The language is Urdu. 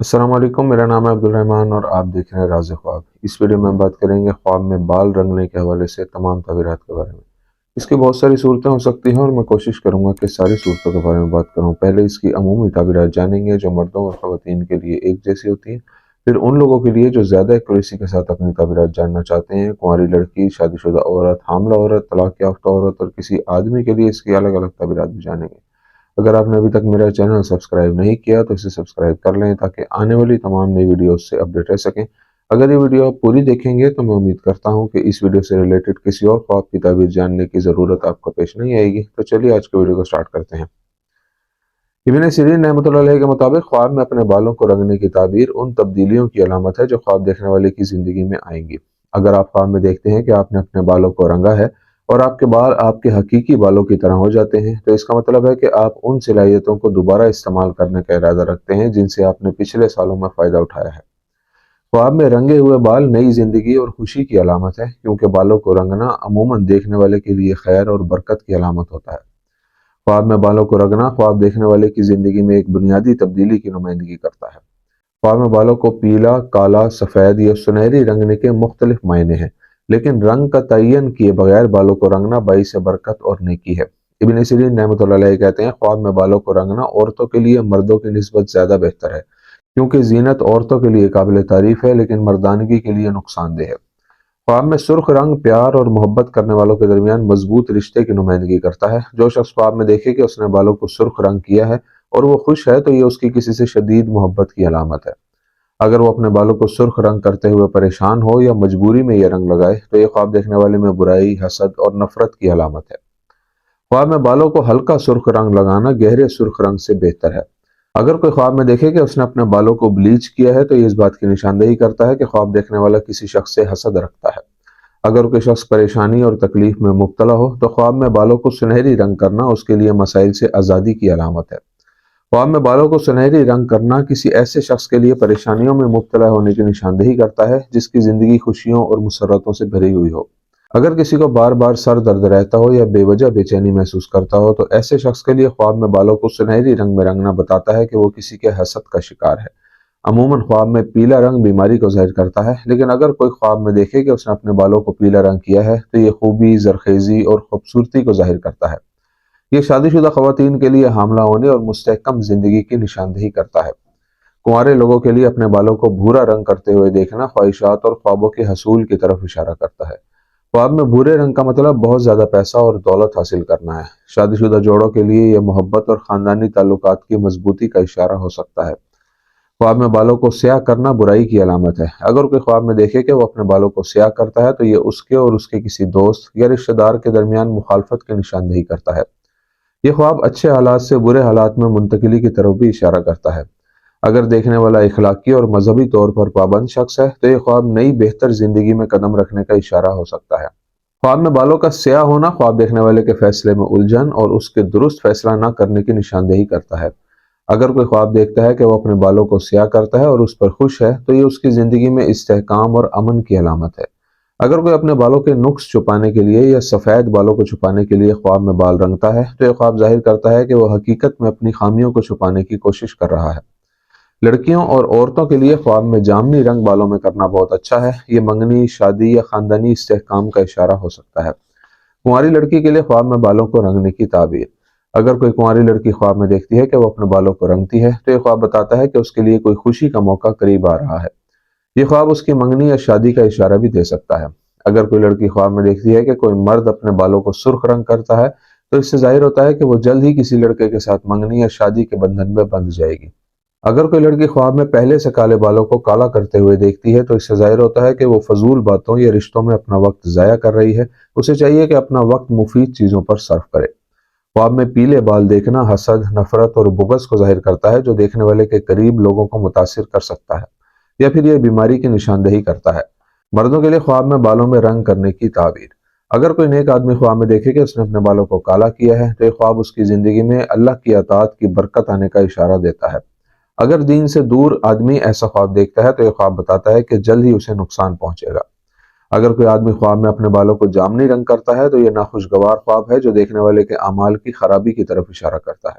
السلام علیکم، میرا نام ہے عبدالرحمن اور آپ دیکھ رہے ہیں راز خواب۔ اس ویڈیو میں بات کریں گے خواب میں بال رنگنے کے حوالے سے تمام تعبیرات کے بارے میں۔ اس کی بہت ساری صورتیں ہو سکتی ہیں اور میں کوشش کروں گا کہ ساری صورتوں کے بارے میں بات کروں۔ پہلے اس کی عمومی تعبیرات جانیں گے جو مردوں اور خواتین کے لیے ایک جیسی ہوتی ہیں، پھر ان لوگوں کے لیے جو زیادہ ایکوریسی کے ساتھ اپنی تعبیرات جاننا چاہتے ہیں، کنواری لڑکی، شادی شدہ عورت، حاملہ عورت، طلاق یافتہ عورت اور کسی آدمی کے لیے اس کی الگ الگ تعبیرات بھی جانیں گے۔ اگر آپ نے ابھی تک میرا چینل سبسکرائب نہیں کیا تو اسے سبسکرائب کر لیں تاکہ آنے والی تمام نئی ویڈیوز سے اپڈیٹ رہ سکیں۔ اگر یہ ویڈیو آپ پوری دیکھیں گے تو میں امید کرتا ہوں کہ اس ویڈیو سے ریلیٹڈ کسی اور خواب کی تعبیر جاننے کی ضرورت آپ کو پیش نہیں آئے گی۔ تو چلیے آج کے ویڈیو کو سٹارٹ کرتے ہیں۔ ابن سیرین رحمۃ اللہ علیہ کے مطابق خواب میں اپنے بالوں کو رنگنے کی تعبیر ان تبدیلیوں کی علامت ہے جو خواب دیکھنے والے کی زندگی میں آئیں گی۔ اگر آپ خواب میں دیکھتے ہیں کہ آپ نے اپنے بالوں کو رنگا ہے اور آپ کے بال آپ کے حقیقی بالوں کی طرح ہو جاتے ہیں تو اس کا مطلب ہے کہ آپ ان صلاحیتوں کو دوبارہ استعمال کرنے کا ارادہ رکھتے ہیں جن سے آپ نے پچھلے سالوں میں فائدہ اٹھایا ہے۔ خواب میں رنگے ہوئے بال نئی زندگی اور خوشی کی علامت ہے، کیونکہ بالوں کو رنگنا عموماً دیکھنے والے کے لیے خیر اور برکت کی علامت ہوتا ہے۔ خواب میں بالوں کو رنگنا خواب دیکھنے والے کی زندگی میں ایک بنیادی تبدیلی کی نمائندگی کرتا ہے۔ خواب میں بالوں کو پیلا، کالا، سفید یا سنہری رنگنے کے مختلف معنی ہیں، لیکن رنگ کا تعین کیے بغیر بالوں کو رنگنا باعث برکت اور نیکی ہے۔ ابن سیرین رحمۃ اللہ علیہ کہتے ہیں خواب میں بالوں کو رنگنا عورتوں کے لیے مردوں کی نسبت زیادہ بہتر ہے، کیونکہ زینت عورتوں کے لیے قابل تعریف ہے لیکن مردانگی کے لیے نقصان دہ ہے۔ خواب میں سرخ رنگ پیار اور محبت کرنے والوں کے درمیان مضبوط رشتے کی نمائندگی کرتا ہے۔ جو شخص خواب میں دیکھے کہ اس نے بالوں کو سرخ رنگ کیا ہے اور وہ خوش ہے تو یہ اس کی کسی سے شدید محبت کی علامت ہے۔ اگر وہ اپنے بالوں کو سرخ رنگ کرتے ہوئے پریشان ہو یا مجبوری میں یہ رنگ لگائے تو یہ خواب دیکھنے والے میں برائی، حسد اور نفرت کی علامت ہے۔ خواب میں بالوں کو ہلکا سرخ رنگ لگانا گہرے سرخ رنگ سے بہتر ہے۔ اگر کوئی خواب میں دیکھے کہ اس نے اپنے بالوں کو بلیچ کیا ہے تو یہ اس بات کی نشاندہی کرتا ہے کہ خواب دیکھنے والا کسی شخص سے حسد رکھتا ہے۔ اگر کوئی شخص پریشانی اور تکلیف میں مبتلا ہو تو خواب میں بالوں کو سنہری رنگ کرنا اس کے لیے مسائل سے آزادی کی علامت ہے۔ خواب میں بالوں کو سنہری رنگ کرنا کسی ایسے شخص کے لیے پریشانیوں میں مبتلا ہونے کی نشاندہی کرتا ہے جس کی زندگی خوشیوں اور مسرتوں سے بھری ہوئی ہو۔ اگر کسی کو بار بار سر درد رہتا ہو یا بے وجہ بے چینی محسوس کرتا ہو تو ایسے شخص کے لیے خواب میں بالوں کو سنہری رنگ میں رنگنا بتاتا ہے کہ وہ کسی کے حسد کا شکار ہے۔ عموماً خواب میں پیلا رنگ بیماری کو ظاہر کرتا ہے، لیکن اگر کوئی خواب میں دیکھے کہ اس نے اپنے بالوں کو پیلا رنگ کیا ہے تو یہ خوبی، زرخیزی اور خوبصورتی کو ظاہر کرتا ہے۔ یہ شادی شدہ خواتین کے لیے حاملہ ہونے اور مستحکم زندگی کی نشاندہی کرتا ہے۔ کنوارے لوگوں کے لیے اپنے بالوں کو بھورا رنگ کرتے ہوئے دیکھنا خواہشات اور خوابوں کے حصول کی طرف اشارہ کرتا ہے۔ خواب میں بھورے رنگ کا مطلب بہت زیادہ پیسہ اور دولت حاصل کرنا ہے۔ شادی شدہ جوڑوں کے لیے یہ محبت اور خاندانی تعلقات کی مضبوطی کا اشارہ ہو سکتا ہے۔ خواب میں بالوں کو سیاہ کرنا برائی کی علامت ہے۔ اگر کوئی خواب میں دیکھے کہ وہ اپنے بالوں کو سیاہ کرتا ہے تو یہ اس کے اور اس کے کسی دوست یا رشتہ دار کے درمیان مخالفت کی نشاندہی کرتا ہے۔ یہ خواب اچھے حالات سے برے حالات میں منتقلی کی طرف بھی اشارہ کرتا ہے۔ اگر دیکھنے والا اخلاقی اور مذہبی طور پر پابند شخص ہے تو یہ خواب نئی بہتر زندگی میں قدم رکھنے کا اشارہ ہو سکتا ہے۔ خواب میں بالوں کا سیاہ ہونا خواب دیکھنے والے کے فیصلے میں الجھن اور اس کے درست فیصلہ نہ کرنے کی نشاندہی کرتا ہے۔ اگر کوئی خواب دیکھتا ہے کہ وہ اپنے بالوں کو سیاہ کرتا ہے اور اس پر خوش ہے تو یہ اس کی زندگی میں استحکام اور امن کی علامت ہے۔ اگر کوئی اپنے بالوں کے نقص چھپانے کے لیے یا سفید بالوں کو چھپانے کے لیے خواب میں بال رنگتا ہے تو یہ خواب ظاہر کرتا ہے کہ وہ حقیقت میں اپنی خامیوں کو چھپانے کی کوشش کر رہا ہے۔ لڑکیوں اور عورتوں کے لیے خواب میں جامنی رنگ بالوں میں کرنا بہت اچھا ہے۔ یہ منگنی، شادی یا خاندانی استحکام کا اشارہ ہو سکتا ہے۔ کنواری لڑکی کے لیے خواب میں بالوں کو رنگنے کی تعبیر۔ اگر کوئی کنواری لڑکی خواب میں دیکھتی ہے کہ وہ اپنے بالوں کو رنگتی ہے تو یہ خواب بتاتا ہے کہ اس کے لیے کوئی خوشی کا موقع قریب آ رہا ہے۔ یہ خواب اس کی منگنی یا شادی کا اشارہ بھی دے سکتا ہے۔ اگر کوئی لڑکی خواب میں دیکھتی ہے کہ کوئی مرد اپنے بالوں کو سرخ رنگ کرتا ہے تو اس سے ظاہر ہوتا ہے کہ وہ جلد ہی کسی لڑکے کے ساتھ منگنی یا شادی کے بندھن میں بندھ جائے گی۔ اگر کوئی لڑکی خواب میں پہلے سے کالے بالوں کو کالا کرتے ہوئے دیکھتی ہے تو اس سے ظاہر ہوتا ہے کہ وہ فضول باتوں یا رشتوں میں اپنا وقت ضائع کر رہی ہے۔ اسے چاہیے کہ اپنا وقت مفید چیزوں پر صرف کرے۔ خواب میں پیلے بال دیکھنا حسد، نفرت اور بغض کو ظاہر کرتا ہے جو دیکھنے والے کے قریب لوگوں کو متاثر کر سکتا ہے یا پھر یہ بیماری کی نشاندہی کرتا ہے۔ مردوں کے لیے خواب میں بالوں میں رنگ کرنے کی تعبیر۔ اگر کوئی نیک آدمی خواب میں دیکھے کہ اس نے اپنے بالوں کو کالا کیا ہے تو یہ خواب اس کی زندگی میں اللہ کی اطاعت کی برکت آنے کا اشارہ دیتا ہے۔ اگر دین سے دور آدمی ایسا خواب دیکھتا ہے تو یہ خواب بتاتا ہے کہ جلد ہی اسے نقصان پہنچے گا۔ اگر کوئی آدمی خواب میں اپنے بالوں کو جامنی رنگ کرتا ہے تو یہ ناخوشگوار خواب ہے جو دیکھنے والے کے اعمال کی خرابی کی طرف اشارہ کرتا ہے۔